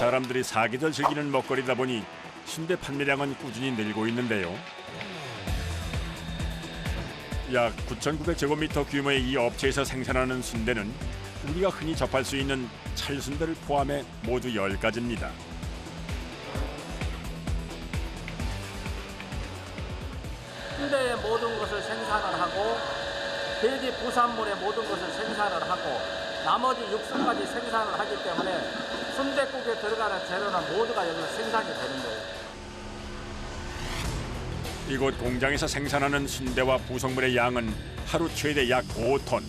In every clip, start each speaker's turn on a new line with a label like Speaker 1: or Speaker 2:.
Speaker 1: 사람들이 사계절 즐기는 먹거리다 보니 순대 판매량은 꾸준히 늘고 있는데요. 약 9,900제곱미터 규모의 이 업체에서 생산하는 순대는 우리가 흔히 접할 수 있는 찰순대를 포함해 모두 10가지입니다.
Speaker 2: 순대의 모든 것을 생산을 하고 돼지 부산물의 모든 것을 생산을 하고 나머지 육수까지 생산을 하기 때문에 순댓국에 들어가는 재료는 모두가 여기서 생산이 되는 거예요.
Speaker 1: 이곳 공장에서 생산하는 순대와 부속물의 양은 하루 최대 약 5톤.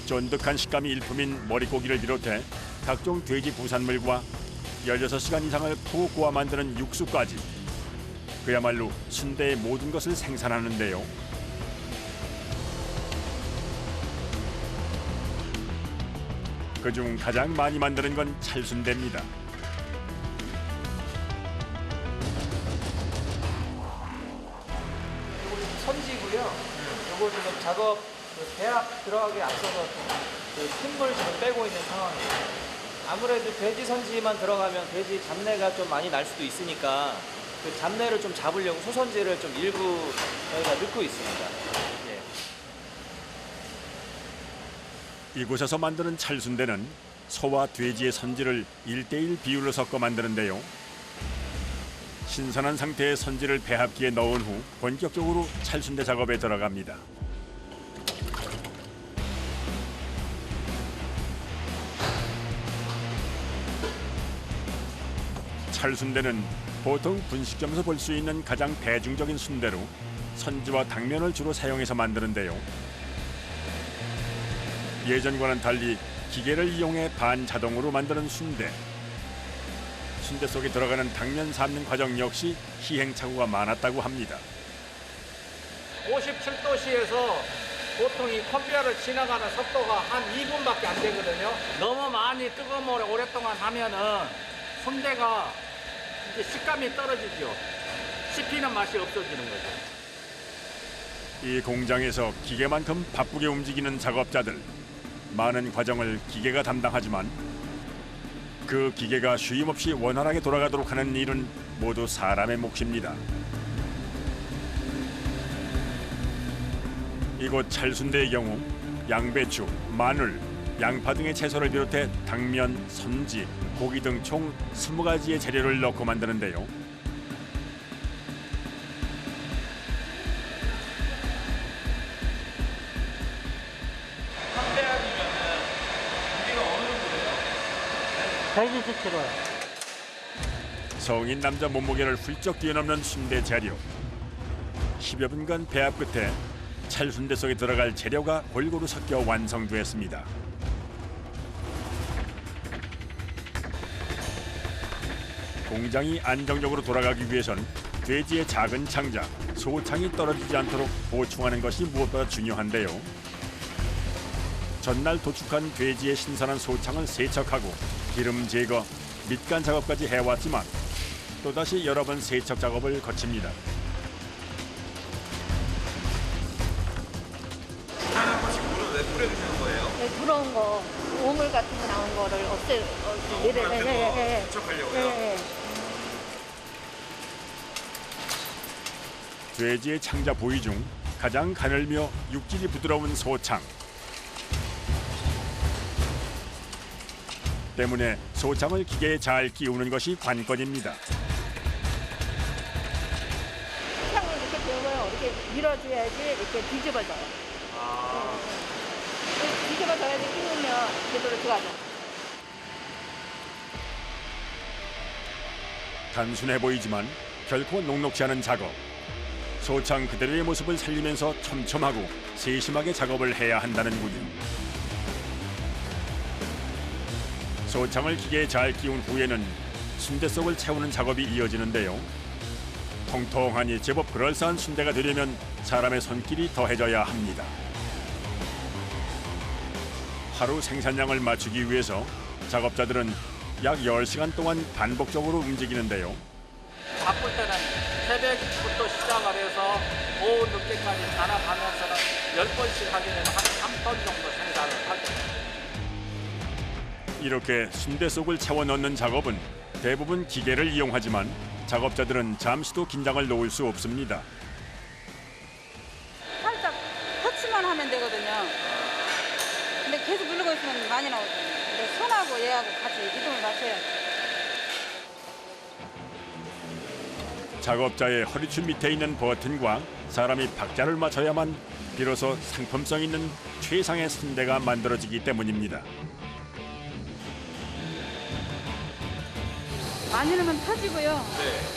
Speaker 1: 쫀득한 식감이 일품인 머릿고기를 비롯해 각종 돼지 부산물과 16시간 이상을 푹 구워 만드는 육수까지. 그야말로 순대의 모든 것을 생산하는데요. 그중 가장 많이 만드는 건 찰순대입니다.
Speaker 3: 선지고요. 요거 지금 작업 배합 들어가기 앞서서 틈을 지금 빼고 있는 상황이에요. 아무래도 돼지 선지만 들어가면 돼지 잡내가 좀 많이 날 수도 있으니까 그 잡내를 좀 잡으려고 소선지를 좀 일부 저희가 넣고 있습니다. 예.
Speaker 1: 이곳에서 만드는 찰순대는 소와 돼지의 선지를 1:1 비율로 섞어 만드는데요. 신선한 상태의 선지를 배합기에 넣은 후 본격적으로 찰순대 작업에 들어갑니다. 찰순대는 보통 분식점에서 볼 수 있는 가장 대중적인 순대로 선지와 당면을 주로 사용해서 만드는데요. 예전과는 달리 기계를 이용해 반자동으로 만드는 순대. 순대 속에 들어가는 당면 삶는 과정 역시 희행착오가 많았다고 합니다.
Speaker 2: 57도씨에서 보통 이 컨베이어를 지나가는 속도가 한 2분밖에 안 되거든요. 너무 많이 뜨거운 물에 오랫동안 하면은 순대가 이제 식감이 떨어지죠. 씹히는 맛이 없어지는 거죠.
Speaker 1: 이 공장에서 기계만큼 바쁘게 움직이는 작업자들. 많은 과정을 기계가 담당하지만 그 기계가 쉼없이 원활하게 돌아가도록 하는 일은 모두 사람의 몫입니다. 이곳 찰순대의 경우 양배추, 마늘, 양파 등의 채소를 비롯해 당면, 선지, 고기 등 총 20가지의 재료를 넣고 만드는데요. 성인 남자 몸무게를 훌쩍 뛰어넘는 순대 재료. 10여 분간 배합 끝에 찰순대 속에 들어갈 재료가 골고루 섞여 완성되었습니다. 공장이 안정적으로 돌아가기 위해선 돼지의 작은 창자, 소창이 떨어지지 않도록 보충하는 것이 무엇보다 중요한데요. 전날 도축한 돼지의 신선한 소창을 세척하고 기름 제거, 밑간 작업까지 해왔지만 또다시 여러 번 세척 작업을 거칩니다.
Speaker 4: 한 번씩 물은 왜 뿌려주시는 거예요?
Speaker 5: 네, 들어온 거, 오물 같은 거 나온 거를
Speaker 4: 세척하려고요?
Speaker 1: 돼지의 창자 부위 중 가장 가늘며 육질이 부드러운 소창. 때문에 소창을 기계에 잘 끼우는 것이 관건입니다.
Speaker 5: 창을 이렇게 배우면 이렇게 밀어줘야지 이렇게 뒤집어져요. 네. 뒤집어져야지 끼우면 제대로 들어가죠.
Speaker 1: 단순해 보이지만 결코 녹록지 않은 작업. 소창 그대로의 모습을 살리면서 촘촘하고 세심하게 작업을 해야 한다는군요. 소창을 기계에 잘 끼운 후에는 순대 속을 채우는 작업이 이어지는데요. 통통하니 제법 그럴싸한 순대가 되려면 사람의 손길이 더해져야 합니다. 하루 생산량을 맞추기 위해서 작업자들은 약 10시간 동안 반복적으로 움직이는데요.
Speaker 2: 바쁠 때는 새벽부터 시작을 해서 오후 늦게까지 단합하면서는 10번씩 하게 되면 한 3톤 정도 생산을 하죠.
Speaker 1: 이렇게 순대 속을 채워 넣는 작업은 대부분 기계를 이용하지만 작업자들은 잠시도 긴장을 놓을 수 없습니다.
Speaker 6: 살짝 터치만 하면 되거든요. 근데 계속 누르고 있으면 많이 나오거든요. 근데 손하고 얘하고 같이 리듬을 맞춰야 돼요.
Speaker 1: 작업자의 허리춤 밑에 있는 버튼과 사람이 박자를 맞춰야만 비로소 상품성 있는 최상의 순대가 만들어지기 때문입니다.
Speaker 6: 많이 넣으면 터지고요.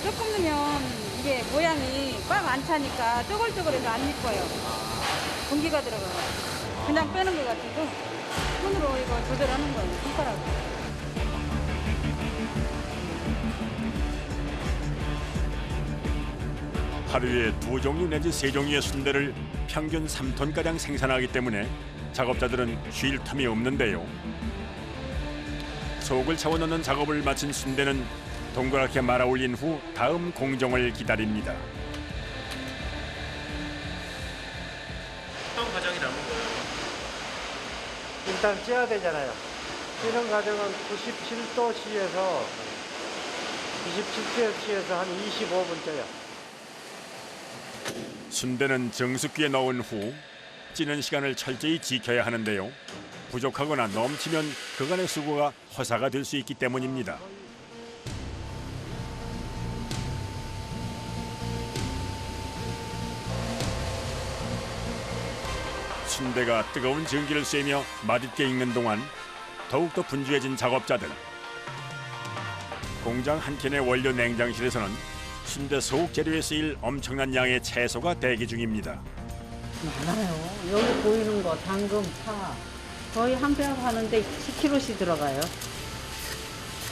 Speaker 6: 조금 넣으면 이게 모양이 꽉 안 차니까 쪼글쪼글해서 안 익어요. 공기가 들어가요. 그냥 빼는 것 같아도 손으로 이거 조절하는 거예요. 손가락으로.
Speaker 1: 하루에 2종류 내지 3종류의 순대를 평균 3톤가량 생산하기 때문에 작업자들은 쉴 틈이 없는데요. 속을 채워 넣는 작업을 마친 순대는 동그랗게 말아 올린 후 다음 공정을 기다립니다.
Speaker 4: 어떤 과정이 남은 거예요?
Speaker 7: 일단 쪄야 되잖아요. 찌는 과정은 97도씨에서 27도씨에서 한 25분 쪄요.
Speaker 1: 순대는 정수기에 넣은 후 찌는 시간을 철저히 지켜야 하는데요. 부족하거나 넘치면 그간의 수고가 허사가 될 수 있기 때문입니다. 순대가 뜨거운 전기를 쐬며 맛있게 익는 동안 더욱더 분주해진 작업자들. 공장 한 켠의 원료 냉장실에서는 순대 속 재료에 쓰일 엄청난 양의 채소가 대기 중입니다.
Speaker 8: 많아요. 여기 보이는 거 당근, 파 거의 한 배합 하는데 10kg씩 들어가요.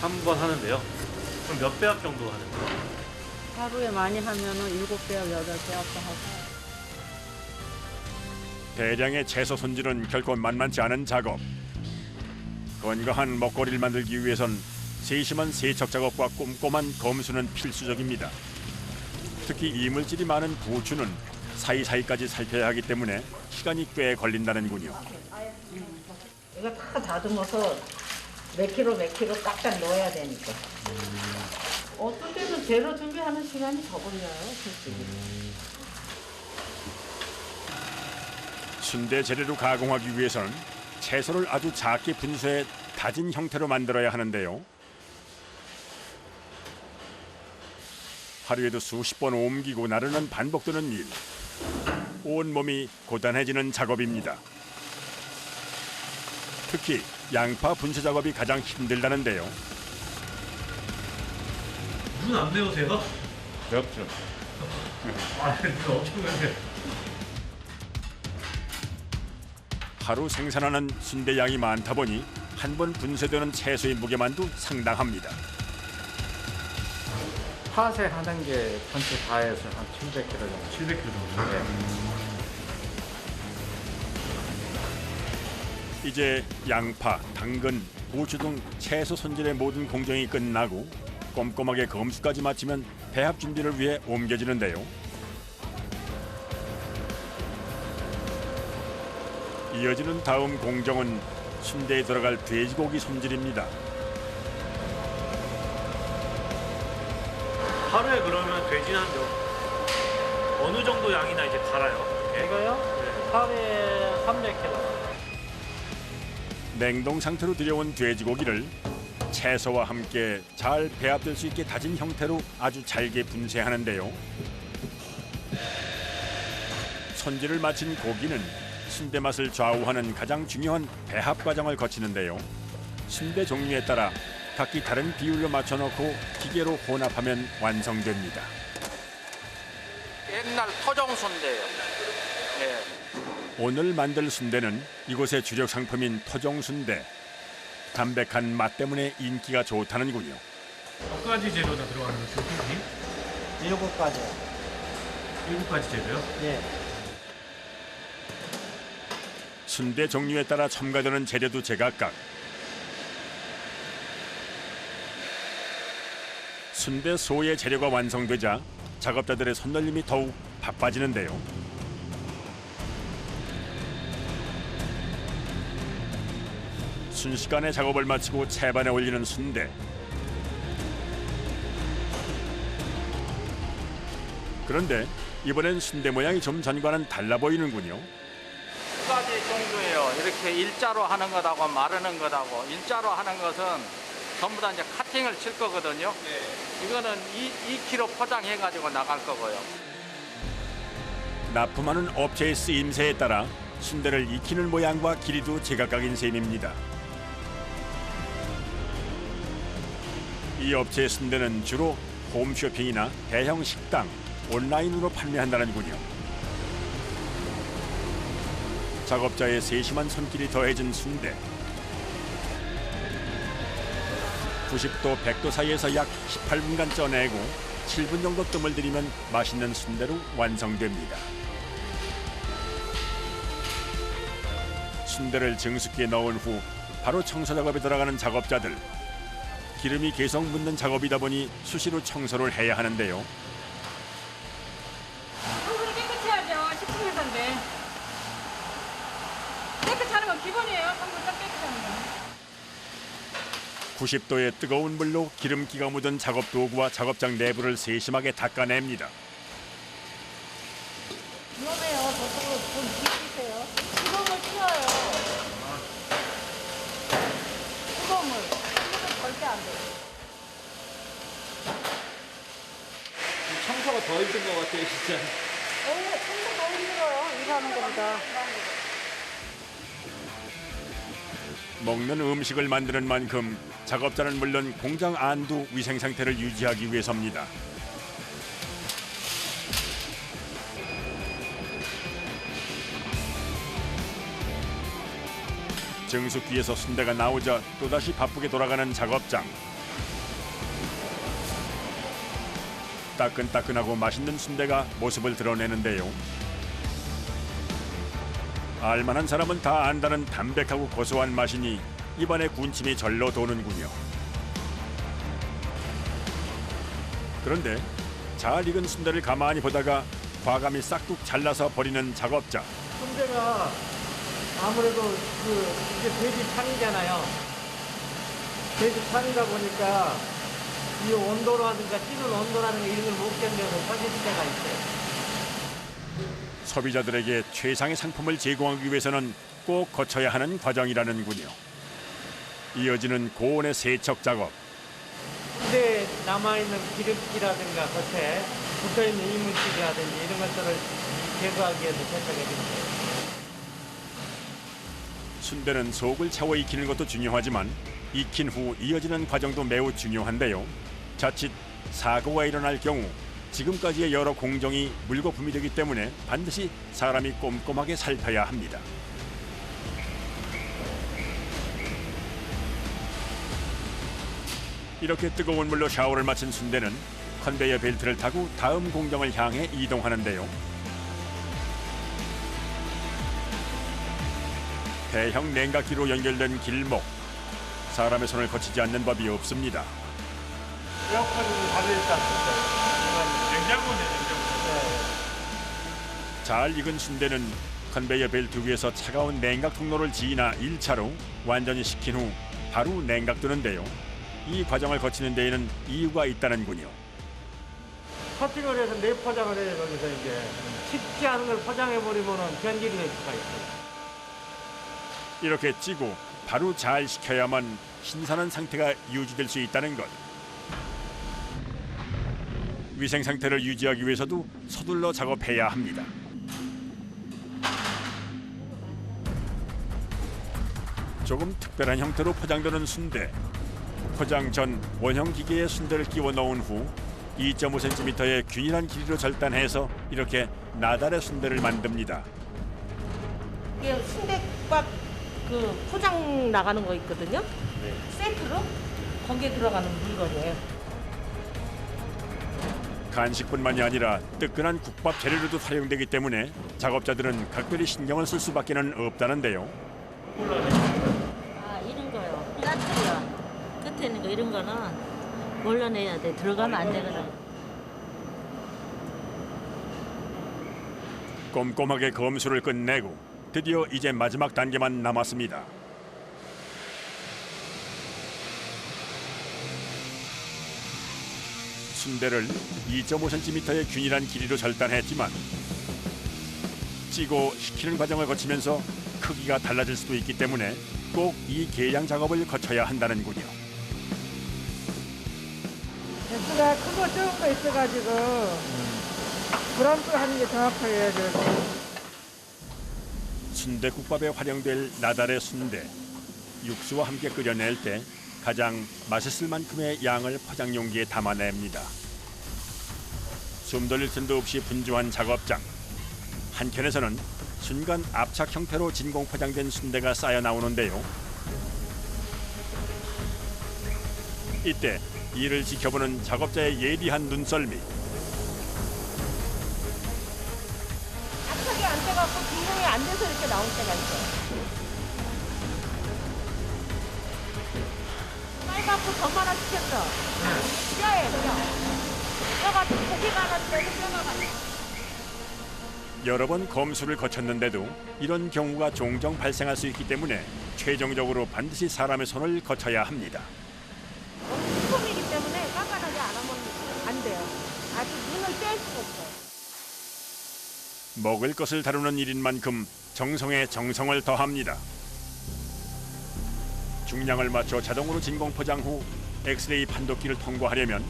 Speaker 9: 한 번 하는데요. 그럼 몇 배합 정도 하는 거예요?
Speaker 8: 하루에 많이 하면은 7배합, 8배합도 하고.
Speaker 1: 대량의 채소 손질은 결코 만만치 않은 작업. 건강한 먹거리를 만들기 위해선 세심한 세척 작업과 꼼꼼한 검수는 필수적입니다. 특히 이물질이 많은 부추는 사이사이까지 살펴야 하기 때문에 시간이 꽤 걸린다는군요.
Speaker 8: 이거 다 다듬어서 몇 킬로 딱딱 넣어야 되니까. 어떤 때는 재료 준비하는 시간이 더 걸려요, 솔직히.
Speaker 1: 순대 재료로 가공하기 위해서는 채소를 아주 작게 분쇄해 다진 형태로 만들어야 하는데요. 하루에도 수십 번 옮기고 나르는 반복되는 일. 온몸이 고단해지는 작업입니다. 특히 양파 분쇄 작업이 가장 힘들다는데요.
Speaker 9: 눈 안 매우세요?
Speaker 1: 그렇죠.
Speaker 9: 아, 눈 엄청 매우세요.
Speaker 1: 하루 생산하는 순대 양이 많다 보니 한 번 분쇄되는 채소의 무게만도 상당합니다.
Speaker 2: 파쇄 하는 게 전체 다 해서 한 700kg 정도.
Speaker 9: 700kg 정도.
Speaker 1: 이제 양파, 당근, 고추 등 채소 손질의 모든 공정이 끝나고 꼼꼼하게 검수까지 마치면 배합 준비를 위해 옮겨지는데요. 이어지는 다음 공정은 순대에 들어갈 돼지고기 손질입니다.
Speaker 9: 하루에 그러면 돼지는 어느 정도 양이나 이제 갈아요? 이렇게?
Speaker 2: 이거요? 하루에 300kg.
Speaker 1: 냉동 상태로 들여온 돼지고기를 채소와 함께 잘 배합될 수 있게 다진 형태로 아주 잘게 분쇄하는데요. 손질을 마친 고기는 순대 맛을 좌우하는 가장 중요한 배합 과정을 거치는데요. 순대 종류에 따라 각기 다른 비율로 맞춰놓고 기계로 혼합하면 완성됩니다.
Speaker 2: 옛날 토종 순대예요. 예.
Speaker 1: 오늘 만들 순대는 이곳의 주력 상품인 토종 순대. 담백한 맛 때문에 인기가 좋다는군요.
Speaker 9: 몇 가지 재료가 들어가는 거죠, 선생님?
Speaker 7: 7가지.
Speaker 9: 7가지 재료요?
Speaker 7: 예.
Speaker 1: 순대 종류에 따라 첨가되는 재료도 제각각. 순대 소의 재료가 완성되자 작업자들의 손놀림이 더욱 바빠지는데요. 순식간에 작업을 마치고 채반에 올리는 순대. 그런데 이번엔 순대 모양이 좀 전과는 달라 보이는군요.
Speaker 2: 두 가지 종류예요. 이렇게 일자로 하는 것하고 마르는 것하고. 일자로 하는 것은 전부 다 이제 카팅을 칠 거거든요. 이거는 2kg 포장해가지고 나갈 거고요.
Speaker 1: 납품하는 업체의 쓰임새에 따라 순대를 익히는 모양과 길이도 제각각인 셈입니다. 이 업체의 순대는 주로 홈쇼핑이나 대형 식당, 온라인으로 판매한다는군요. 작업자의 세심한 손길이 더해진 순대. 90도, 100도 사이에서 약 18분간 쪄내고 7분 정도 뜸을 들이면 맛있는 순대로 완성됩니다. 순대를 증수기에 넣은 후 바로 청소 작업에 들어가는 작업자들. 기름이 계속 묻는 작업이다 보니 수시로 청소를 해야 하는데요.
Speaker 6: 청소를 깨끗이 하죠. 식품회사인데. 깨끗이 하는 건 기본이에요. 청소를 딱 깨끗이 하는 건.
Speaker 1: 90도의 뜨거운 물로 기름기가 묻은 작업 도구와 작업장 내부를 세심하게 닦아냅니다.
Speaker 8: 위험해요. 저쪽으로 좀 비키세요. 뜨거운 물 튀어요. 뜨거운 물. 뜨거운 절대 안 돼요.
Speaker 3: 청소가 더 힘든 것 같아요, 진짜.
Speaker 8: 청소 너무 힘들어요. 일하는 것보다.
Speaker 1: 먹는 음식을 만드는 만큼 작업자는 물론 공장 안도 위생 상태를 유지하기 위해서입니다. 증수기에서 순대가 나오자 또다시 바쁘게 돌아가는 작업장. 따끈따끈하고 맛있는 순대가 모습을 드러내는데요. 알만한 사람은 다 안다는 담백하고 고소한 맛이니 입안에 군침이 절로 도는군요. 그런데 잘 익은 순대를 가만히 보다가 과감히 싹둑 잘라서 버리는 작업자.
Speaker 7: 순대가 아무래도 이게 돼지 창이잖아요. 돼지 창이다 보니까 이 온도라든가 찌는 온도라든가 이런 걸 못 견뎌서 터질 때가 있어요.
Speaker 1: 소비자들에게 최상의 상품을 제공하기 위해서는 꼭 거쳐야 하는 과정이라는군요. 이어지는 고온의 세척 작업.
Speaker 7: 순대에 남아있는 기름기라든가 겉에 붙어있는 이물질이라든지 이런 것들을 제거하기 위해서 세척해줍니다.
Speaker 1: 순대는 속을 채워 익히는 것도 중요하지만 익힌 후 이어지는 과정도 매우 중요한데요. 자칫 사고가 일어날 경우 지금까지의 여러 공정이 물거품이 되기 때문에 반드시 사람이 꼼꼼하게 살펴야 합니다. 이렇게 뜨거운 물로 샤워를 마친 순대는 컨베이어 벨트를 타고 다음 공정을 향해 이동하는데요. 대형 냉각기로 연결된 길목. 사람의 손을 거치지 않는 법이 없습니다.
Speaker 7: 에어컨이 달려있다.
Speaker 9: 냉장고네, 냉장고.
Speaker 1: 잘 익은 순대는 컨베이어 벨트 위에서 차가운 냉각 통로를 지나 1차로 완전히 식힌 후 바로 냉각되는데요. 이 과정을 거치는 데에는 이유가 있다는군요.
Speaker 7: 커팅을 해서 내포장을 해요. 거기서 이제 식지 않은 걸 포장해버리면 변질이 될 수가 있어요.
Speaker 1: 이렇게 찌고 바로 잘 식혀야만 신선한 상태가 유지될 수 있다는 것. 위생 상태를 유지하기 위해서도 서둘러 작업해야 합니다. 조금 특별한 형태로 포장되는 순대. 포장 전 원형 기계에 순대를 끼워 넣은 후 2.5cm의 균일한 길이로 절단해서 이렇게 나달의 순대를 만듭니다.
Speaker 8: 이게 순대밥 그 포장 나가는 거 있거든요. 세트로 거기에 들어가는 물건이에요.
Speaker 1: 간식뿐만이 아니라 뜨끈한 국밥 재료로도 활용되기 때문에 작업자들은 각별히 신경을 쓸 수밖에는 없다는데요.
Speaker 8: 아 이런 거요. 까트리야. 끝에 있는 거 이런 거는 몰라내야 돼. 들어가면 안 되거든.
Speaker 1: 꼼꼼하게 검수를 끝내고 드디어 이제 마지막 단계만 남았습니다. 순대를 2.5cm의 균일한 길이로 절단했지만 찌고 식히는 과정을 거치면서 크기가 달라질 수도 있기 때문에 꼭 이 계량 작업을 거쳐야 한다는군요.
Speaker 5: 개수가 크고 적은 거 있어가지고 그램수 하는 게 정확해야 돼요.
Speaker 1: 순대국밥에 활용될 나달의 순대, 육수와 함께 끓여낼 때 가장 맛있을 만큼의 양을 포장 용기에 담아냅니다. 숨 돌릴 틈도 없이 분주한 작업장. 한켠에서는 순간 압착 형태로 진공 포장된 순대가 쌓여 나오는데요. 이때 이를 지켜보는 작업자의 예리한 눈썰미.
Speaker 5: 압착이 안 돼갖고 균형이 안 돼서 이렇게 나올 때가 있어요. 빨갛고 더 시켰어. 뼈에 뼈가 고기가 나는데 뼈가 많아.
Speaker 1: 여러 번 검수를 거쳤는데도 이런 경우가 종종 발생할 수 있기 때문에 최종적으로 반드시 사람의 손을 거쳐야 합니다.
Speaker 5: 식품이기 때문에 깐깐하게 안 하면 안 돼요. 아주 눈을 뗄 수가 없어요.
Speaker 1: 먹을 것을 다루는 일인 만큼 정성에 정성을 더합니다. 중량을 맞춰 자동으로 진공 포장 후 엑스레이 판독기를 통과하려면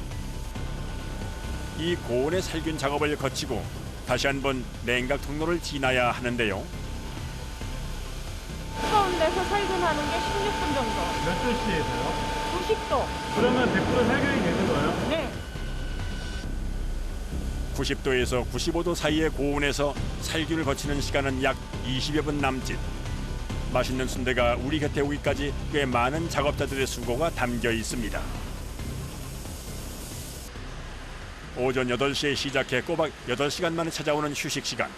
Speaker 1: 이 고온의 살균 작업을 거치고 다시 한번 냉각 통로를 지나야 하는데요.
Speaker 5: 뜨거운 데서 살균하는 게 16분 정도.
Speaker 9: 몇 도씨에서요?
Speaker 5: 90도.
Speaker 9: 그러면 100% 살균이 되는 거예요?
Speaker 5: 네.
Speaker 1: 90도에서 95도 사이의 고온에서 살균을 거치는 시간은 약 20여 분 남짓. 맛있는 순대가 우리 곁에 오기까지 꽤 많은 작업자들의 수고가 담겨 있습니다. 오전 8시에 시작해 꼬박 8시간 만에 찾아오는 휴식 시간.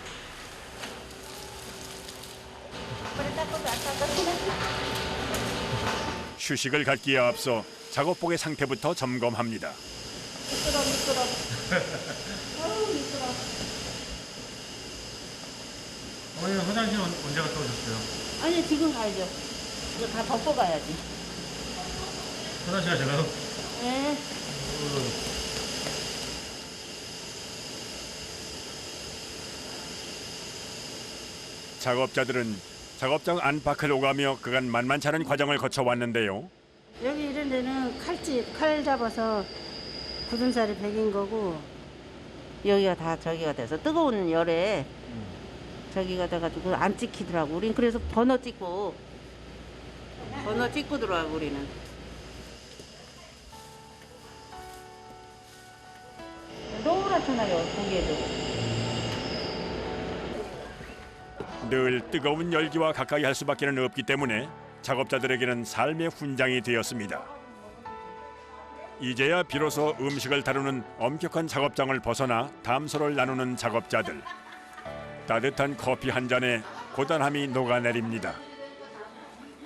Speaker 1: 휴식을 갖기에 앞서 작업복의 상태부터 점검합니다.
Speaker 5: 미끄러. 아우 미끄러.
Speaker 9: 어머니 화장실 언제 갔다 오셨어요?
Speaker 8: 아니 지금 가야죠. 이거 다 덮고 가야지.
Speaker 9: 화장실 가셔가요?
Speaker 8: 네.
Speaker 1: 작업자들은 작업장 안팎을 오가며 그간 만만치 않은 과정을 거쳐왔는데요.
Speaker 10: 여기 이런 데는 칼 잡아서 굳은 살이 배긴 거고 여기가 다 저기가 돼서 뜨거운 열에 저기가 돼가지고 안 찍히더라고. 우린 그래서 번호 찍고 들어가고 우리는. 노랗잖아요 고기에도.
Speaker 1: 늘 뜨거운 열기와 가까이 할 수밖에는 없기 때문에 작업자들에게는 삶의 훈장이 되었습니다. 이제야 비로소 음식을 다루는 엄격한 작업장을 벗어나 담소를 나누는 작업자들. 따뜻한 커피 한 잔에 고단함이 녹아내립니다.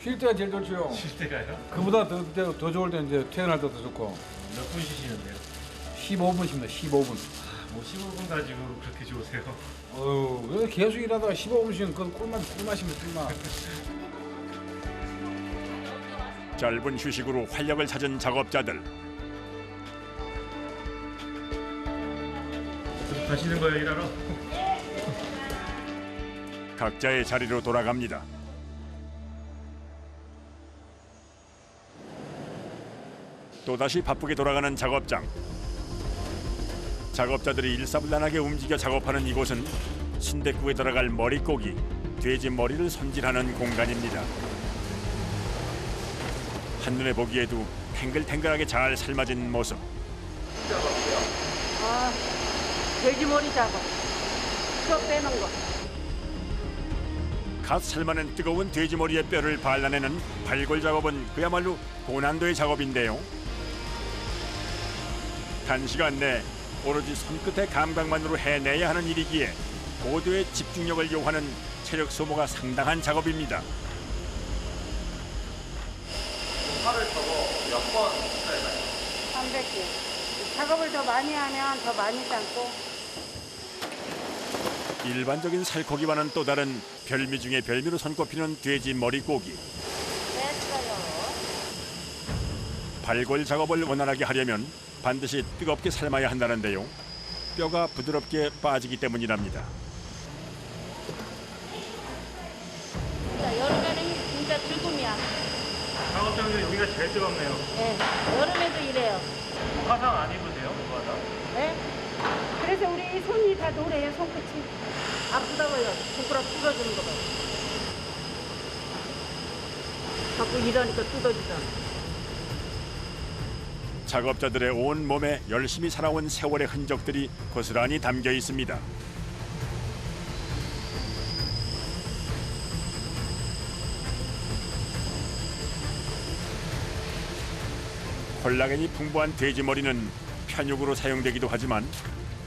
Speaker 11: 쉴 때가 제일 좋죠.
Speaker 9: 쉴 때가요?
Speaker 11: 그보다 더 좋을 때 이제 퇴근할 때도 좋고.
Speaker 9: 몇 분 쉬시는데요?
Speaker 11: 15분 쉽니다. 15분.
Speaker 9: 뭐 15분 가지고 그렇게 좋으세요?
Speaker 11: 어우, 계속 일하다가 15분 쉬면 그건 꿀맛이면 꿀맛.
Speaker 1: 짧은 휴식으로 활력을 찾은 작업자들.
Speaker 9: 가시는 거예요, 일하러?
Speaker 1: 각자의 자리로 돌아갑니다. 또다시 바쁘게 돌아가는 작업장. 작업자들이 일사불란하게 움직여 작업하는 이곳은 순댓국에 들어갈 머릿고기, 돼지 머리를 손질하는 공간입니다. 한눈에 보기에도 탱글탱글하게 잘 삶아진 모습.
Speaker 5: 아, 돼지머리 작업. 뼈 빼는 거.
Speaker 1: 갓 삶아낸 뜨거운 돼지 머리의 뼈를 발라내는 발골 작업은 그야말로 고난도의 작업인데요. 단시간 내 오로지 손끝의 감각만으로 해내야 하는 일이기에 고도의 집중력을 요하는 체력 소모가 상당한 작업입니다.
Speaker 4: 팔을 저거 몇 번 삶아요?
Speaker 10: 300개. 작업을 더 많이 하면 더 많이 삶고.
Speaker 1: 일반적인 살코기와는 또 다른 별미 중에 별미로 손꼽히는 돼지 머리고기.
Speaker 10: 됐어요.
Speaker 1: 발골 작업을 원활하게 하려면 반드시 뜨겁게 삶아야 한다는데요. 뼈가 부드럽게 빠지기 때문이랍니다.
Speaker 10: 여름에는 진짜 죽음이야.
Speaker 9: 작업장에서 여기가 제일 뜨겁네요.
Speaker 10: 네, 여름에도 이래요.
Speaker 9: 화상 안 입으세요? 화상?
Speaker 10: 네? 그래서 우리 손이 다 노래요, 손끝이. 아프다고요. 손가락 뜯어주는 거 봐. 자꾸 일하니까 뜯어지잖아.
Speaker 1: 작업자들의 온 몸에 열심히 살아온 세월의 흔적들이 고스란히 담겨 있습니다. 콜라겐이 풍부한 돼지머리는 편육으로 사용되기도 하지만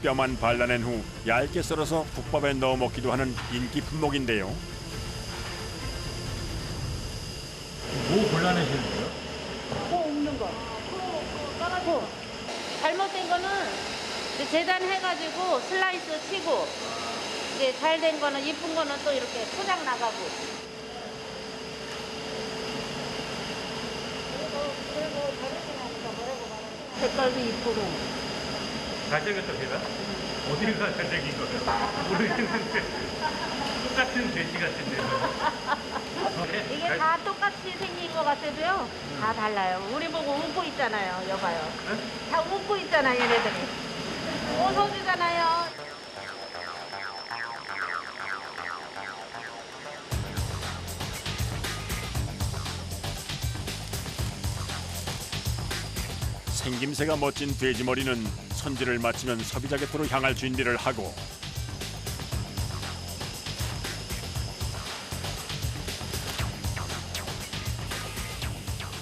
Speaker 1: 뼈만 발라낸 후 얇게 썰어서 국밥에 넣어 먹기도 하는 인기 품목인데요.
Speaker 9: 뭐 골라내시는 거예요?
Speaker 10: 코 없는 거. 코. 잘못된 거는 이제 재단해가지고 슬라이스 치고, 이제 잘 된 거는, 이쁜 거는 또 이렇게 포장 나가고. 색깔도 이쁘고.
Speaker 9: 잘생겼다 제가? 어디가 잘생긴 거예요? 모르겠는데 똑같은 돼지 같은데요.
Speaker 10: 이게 다 똑같이 생긴 것 같아도요, 다 달라요. 우리 보고 웃고 있잖아요, 여봐요. 다 웃고 있잖아요, 얘네들이. 웃어주잖아요.
Speaker 1: 생김새가 멋진 돼지머리는 손질을 마치면 소비자 곁으로 향할 준비를 하고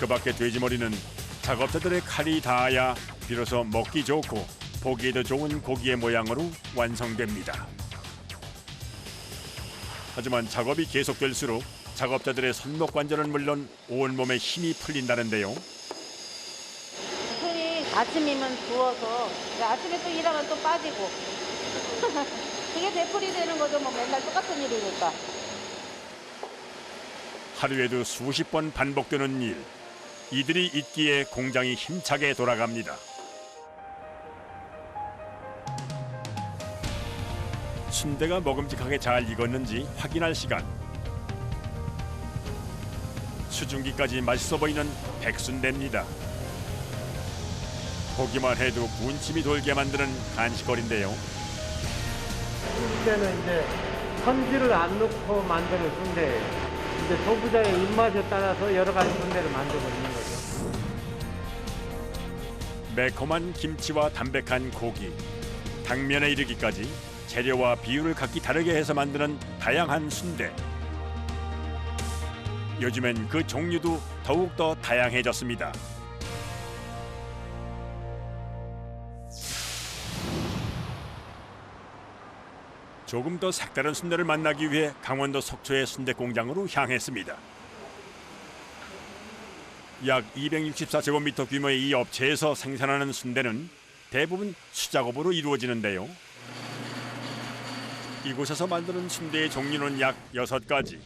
Speaker 1: 그 밖에 돼지머리는 작업자들의 칼이 닿아야 비로소 먹기 좋고 보기에도 좋은 고기의 모양으로 완성됩니다. 하지만 작업이 계속될수록 작업자들의 손목 관절은 물론 온몸에 힘이 풀린다는데요.
Speaker 10: 손이 아침이면 부어서 아침에 또 일하면 또 빠지고 그게 되풀이 되는 거죠. 뭐 맨날 똑같은 일이니까.
Speaker 1: 하루에도 수십 번 반복되는 일. 이들이 있기에 공장이 힘차게 돌아갑니다. 순대가 먹음직하게 잘 익었는지 확인할 시간. 수증기까지 맛있어 보이는 백순대입니다. 보기만 해도 군침이 돌게 만드는 간식거리인데요.
Speaker 7: 순대는 이제 선지를 안 넣고 만드는 순대예요. 이제 소비자의 입맛에 따라서 여러 가지 순대를 만들고 있는 거죠.
Speaker 1: 매콤한 김치와 담백한 고기, 당면에 이르기까지 재료와 비율을 각기 다르게 해서 만드는 다양한 순대. 요즘엔 그 종류도 더욱더 다양해졌습니다. 조금 더 색다른 순대를 만나기 위해 강원도 속초의 순대 공장으로 향했습니다. 약 264제곱미터 규모의 이 업체에서 생산하는 순대는 대부분 수작업으로 이루어지는데요. 이곳에서 만드는 순대의 종류는 약 6가지.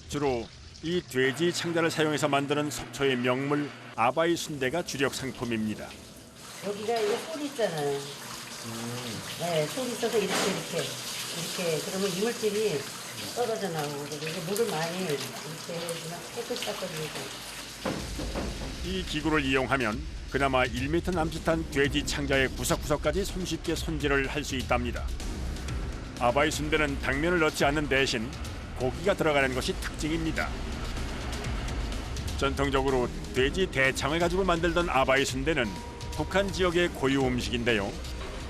Speaker 1: 주로 이 돼지 창자를 사용해서 만드는 속초의 명물 아바이 순대가 주력 상품입니다.
Speaker 10: 여기가 이거 뿔 있잖아요. 네, 뿔 있어서 이렇게 그러면 이물질이 떨어져 나오고 이게 물을 많이 이렇게 해주면 깨끗이 닦아주고.
Speaker 1: 이 기구를 이용하면 그나마 1m 남짓한 돼지 창자의 구석구석까지 손쉽게 손질을 할 수 있답니다. 아바이 순대는 당면을 넣지 않는 대신 고기가 들어가는 것이 특징입니다. 전통적으로 돼지 대창을 가지고 만들던 아바이 순대는 북한 지역의 고유 음식인데요.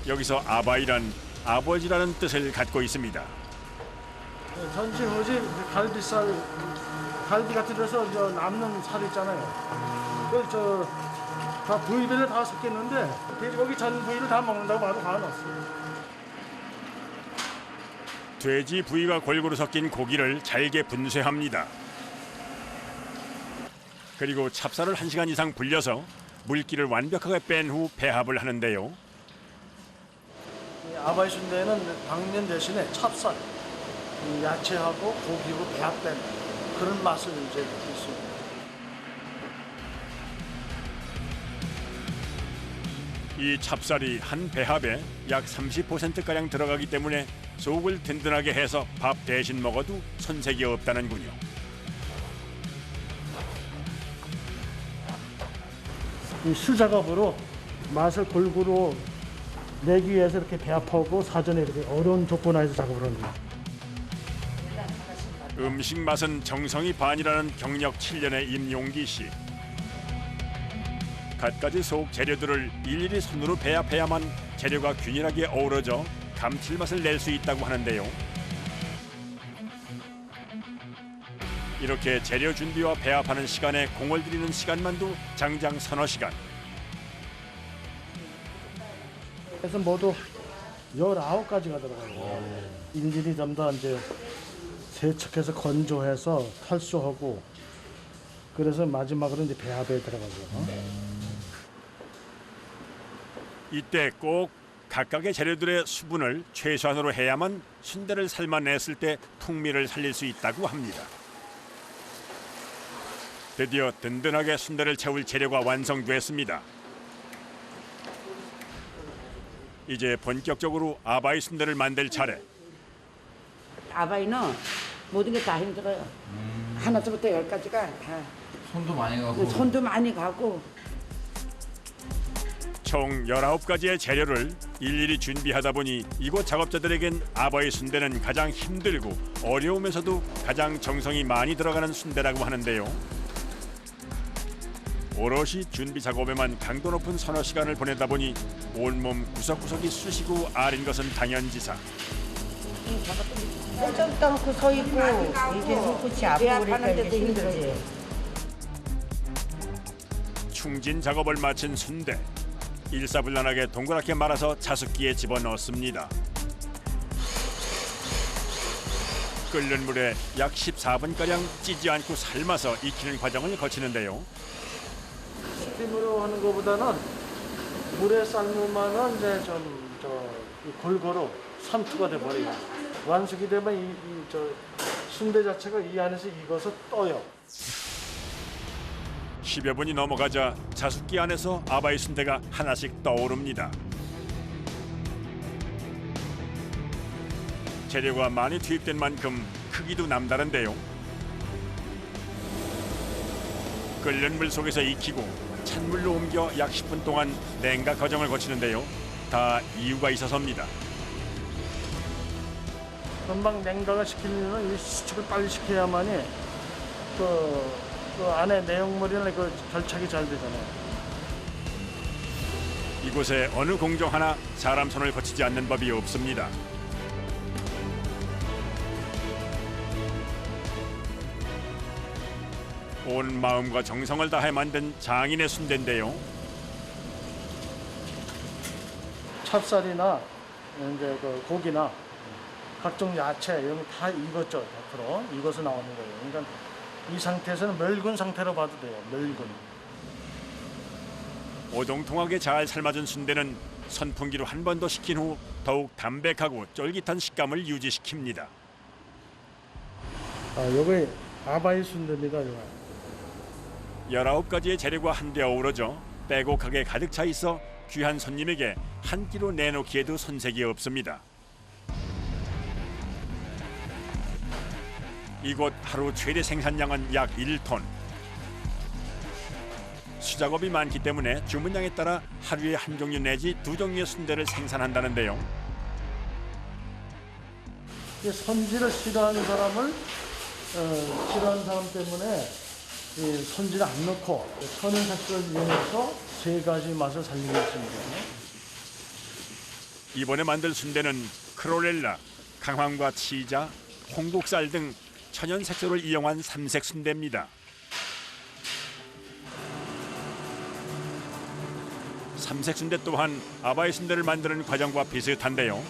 Speaker 1: 여기서 아바이란 아버지라는 뜻을 갖고 있습니다.
Speaker 12: 전신 후지 갈비살, 갈비 같은 데서 저 남는 살 있잖아요. 그 다 부위별로 다 섞였는데 돼지고기 전 부위를 다 먹는다고 봐도 과언 없습니다.
Speaker 1: 돼지 부위가 골고루 섞인 고기를 잘게 분쇄합니다. 그리고 찹쌀을 1시간 이상 불려서 물기를 완벽하게 뺀 후 배합을 하는데요.
Speaker 12: 아바이 순대는 당면 대신에 찹쌀, 야채하고 고기로 배합된 그런 맛을 이제 있습니다.
Speaker 1: 이 찹쌀이 한 배합에 약 30%가량 들어가기 때문에 속을 든든하게 해서 밥 대신 먹어도 손색이 없다는군요.
Speaker 12: 이 수작업으로 맛을 골고루 내기 위해서 이렇게 배합하고 사전에 이렇게 어려운 조건 하에서 작업을 하는 거예요.
Speaker 1: 음식 맛은 정성이 반이라는 경력 7년의 임용기 씨. 갖가지 속 재료들을 일일이 손으로 배합해야만 재료가 균일하게 어우러져 감칠맛을 낼 수 있다고 하는데요. 이렇게 재료 준비와 배합하는 시간에 공을 들이는 시간만도 장장 서너 시간.
Speaker 12: 그래서 모두 19가지가 들어가요. 일일이 좀 더 이제 세척해서 건조해서 탈수하고 그래서 마지막으로 이제 배합에 들어가죠.
Speaker 1: 이때 꼭 각각의 재료들의 수분을 최소한으로 해야만 순대를 삶아냈을 때 풍미를 살릴 수 있다고 합니다. 드디어 든든하게 순대를 채울 재료가 완성됐습니다. 이제 본격적으로 아바이 순대를 만들 차례.
Speaker 8: 아바이는 모든 게 다 힘들어요. 하나부터 10까지가 다
Speaker 4: 손도 많이 가고.
Speaker 8: 손도 많이 가고.
Speaker 1: 총 19가지의 재료를 일일이 준비하다 보니 이곳 작업자들에겐 아바이 순대는 가장 힘들고 어려우면서도 가장 정성이 많이 들어가는 순대라고 하는데요. 오롯이 준비 작업에만 강도 높은 서너 시간을 보내다 보니 온몸 구석구석이 쑤시고 아린 것은 당연지사.
Speaker 10: 좀 떠놓고 서 있고 이제 손끝이 아프고 그러니까 이제 힘들지.
Speaker 1: 충진 작업을 마친 순대. 일사불란하게 동그랗게 말아서 자숙기에 집어넣습니다. 끓는 물에 약 14분가량 찌지 않고 삶아서 익히는 과정을 거치는데요.
Speaker 12: 스팀으로 하는 것보다는 물에 삶으면은 이제 좀 골고루 삼투가 돼 버려요. 완숙이 되면 저 순대 자체가 이 안에서 익어서 떠요.
Speaker 1: 10여 분이 넘어가자 자숙기 안에서 아바이 순대가 하나씩 떠오릅니다. 재료가 많이 투입된 만큼 크기도 남다른데요. 끓는 물 속에서 익히고 찬물로 옮겨 약 10분 동안 냉각 과정을 거치는데요. 다 이유가 있어서입니다.
Speaker 12: 금방 냉각을 시키려면 이 수축을 빨리 시켜야만이 그 안에 내용물이나 그 결착이 잘 되잖아요.
Speaker 1: 이곳에 어느 공정 하나 사람 손을 거치지 않는 법이 없습니다. 온 마음과 정성을 다해 만든 장인의 순대인데요.
Speaker 12: 찹쌀이나 이제 그 고기나 각종 야채 이런 거 다 익었죠. 앞으로 익어서 나오는 거예요. 그러니까 이 상태에서는 멸군 상태로 봐도 돼요. 멸군.
Speaker 1: 오동통하게 잘 삶아준 순대는 선풍기로 한 번 더 식힌 후 더욱 담백하고 쫄깃한 식감을 유지시킵니다.
Speaker 12: 요게 아바이 순대입니다.
Speaker 1: 19가지의 재료가 한데 어우러져 빼곡하게 가득 차 있어 귀한 손님에게 한 끼로 내놓기에도 손색이 없습니다. 이곳 하루 최대 생산량은 약 1톤. 수작업이 많기 때문에 주문량에 따라 하루에 한 종류 내지 두 종류의 순대를 생산한다는데요.
Speaker 12: 손질을 싫어하는 사람을 싫어하는 사람 때문에 손질 안 넣고 천연 색소를 이용해서 3가지 맛을 살리고 있습니다.
Speaker 1: 이번에 만들 순대는 크롤렐라, 강황과 치자, 홍국살 등 천연 색소를 이용한 삼색 순대입니다. 삼색 순대 또한 아바이 순대를 만드는 과정과 비슷한데요.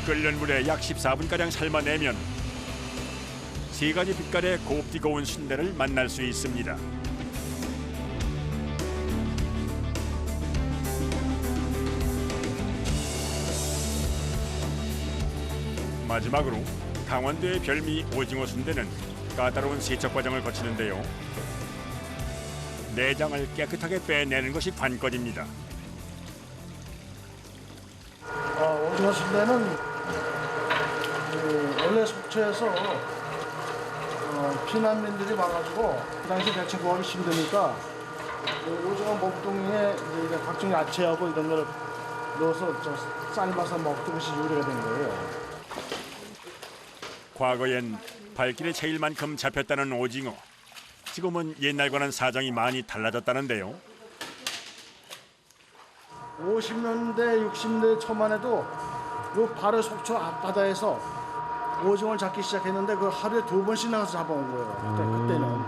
Speaker 1: 끓는 물에 약 14분가량 삶아내면 3가지 빛깔의 곱디 고운 순대를 만날 수 있습니다. 마지막으로 강원도의 별미 오징어 순대는 까다로운 세척 과정을 거치는데요. 내장을 깨끗하게 빼내는 것이 관건입니다.
Speaker 12: 오징어 순대는 원래 속초에서 피난민들이 와가지고 그 당시 대체 구하기 힘드니까 오징어 몸뚱이에 이제 각종 야채하고 이런 걸 넣어서 삶아서 먹던 것이 요리가 된 거예요.
Speaker 1: 과거엔 발길에 채일 만큼 잡혔다는 오징어. 지금은 옛날과는 사정이 많이 달라졌다는데요.
Speaker 12: 50년대, 60년대 초만 해도 요 바로 속초 앞바다에서 오징어를 잡기 시작했는데 그 하루에 2번씩 나가서 잡아온 거예요. 그때는.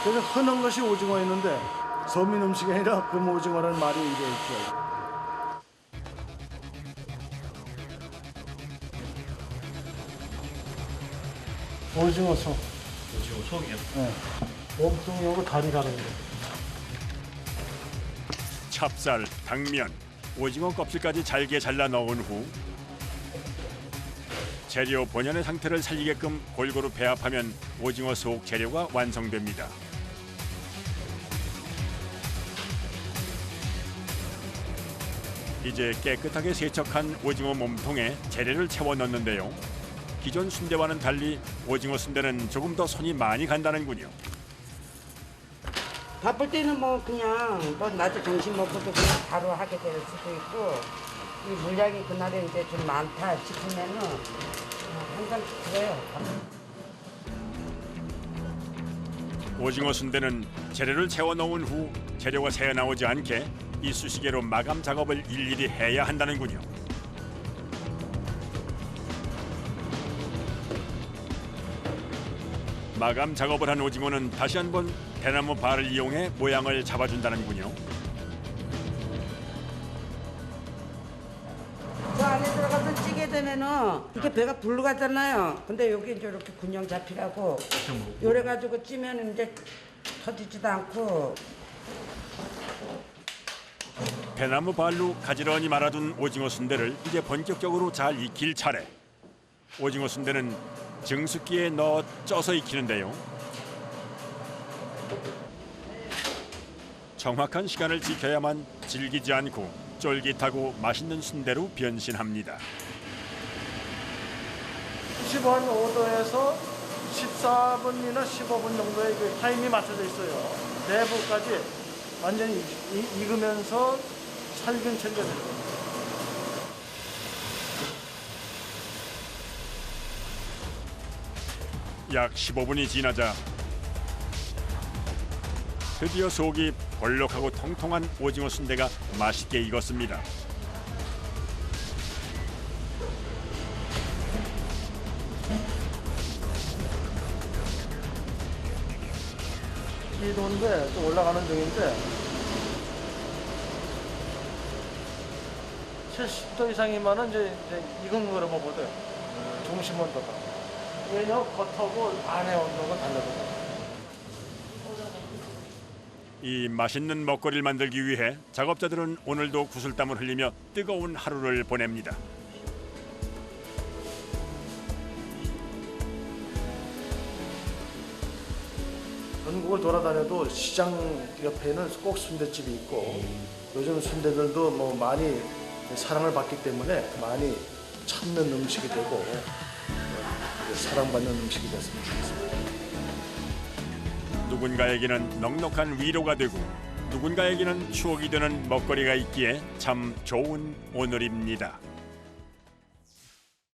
Speaker 12: 그래서 흔한 것이 오징어였는데 서민 음식이 아니라 금오징어라는 말이 이제 있죠. 오징어 속.
Speaker 9: 오징어 속이요?
Speaker 12: 네. 몸뚱이하고 다리 가는 거.
Speaker 1: 찹쌀, 당면, 오징어 껍질까지 잘게 잘라 넣은 후 재료 본연의 상태를 살리게끔 골고루 배합하면 오징어 속 재료가 완성됩니다. 이제 깨끗하게 세척한 오징어 몸통에 재료를 채워 넣는데요. 기존 순대와는 달리 오징어 순대는 조금 더 손이 많이 간다는군요.
Speaker 10: 바쁠 때는 뭐 그냥 뭐 낮에 점심 먹고도 그냥 바로 하게 될 수도 있고 이 물량이 그날에 이제 좀 많다 싶으면은 항상 그래요.
Speaker 1: 오징어 순대는 재료를 채워 넣은 후 재료가 새어나오지 않게 이쑤시개로 마감 작업을 일일이 해야 한다는군요. 마감 작업을 한 오징어는 다시 한번 대나무 발을 이용해 모양을 잡아준다는군요.
Speaker 10: 저 안에 들어가서 찌게 되면은 이게 배가 불러 가잖아요. 근데 여기 이제 이렇게 균형 잡히라고 요래 가지고 찌면 이제 터지지도 않고.
Speaker 1: 대나무 발로 가지런히 말아둔 오징어 순대를 이제 본격적으로 잘 익힐 차례. 오징어 순대는 증수기에 넣어 쪄서 익히는데요. 정확한 시간을 지켜야만 질기지 않고 쫄깃하고 맛있는 순대로 변신합니다.
Speaker 12: 95도에서 14분이나 15분 정도의 그 타임이 맞춰져 있어요. 내부까지 완전히 익으면서 살균 처리가 됩니다.
Speaker 1: 약 15분이 지나자 드디어 속이 볼록하고 통통한 오징어 순대가 맛있게 익었습니다.
Speaker 12: 이도인데 또 올라가는 중인데 70도 이상이면은 이제 익은 거로 보거든. 중심 온도가. 왜냐면 겉하고 안의 온도가 달라요.
Speaker 1: 이 맛있는 먹거리를 만들기 위해 작업자들은 오늘도 구슬땀을 흘리며 뜨거운 하루를 보냅니다.
Speaker 12: 전국을 돌아다녀도 시장 옆에는 꼭 순대집이 있고 요즘 순대들도 뭐 많이 사랑을 받기 때문에 많이 찾는 음식이 되고 사랑받는 음식이 됐으면 좋겠습니다.
Speaker 1: 누군가에게는 넉넉한 위로가 되고 누군가에게는 추억이 되는 먹거리가 있기에 참 좋은 오늘입니다.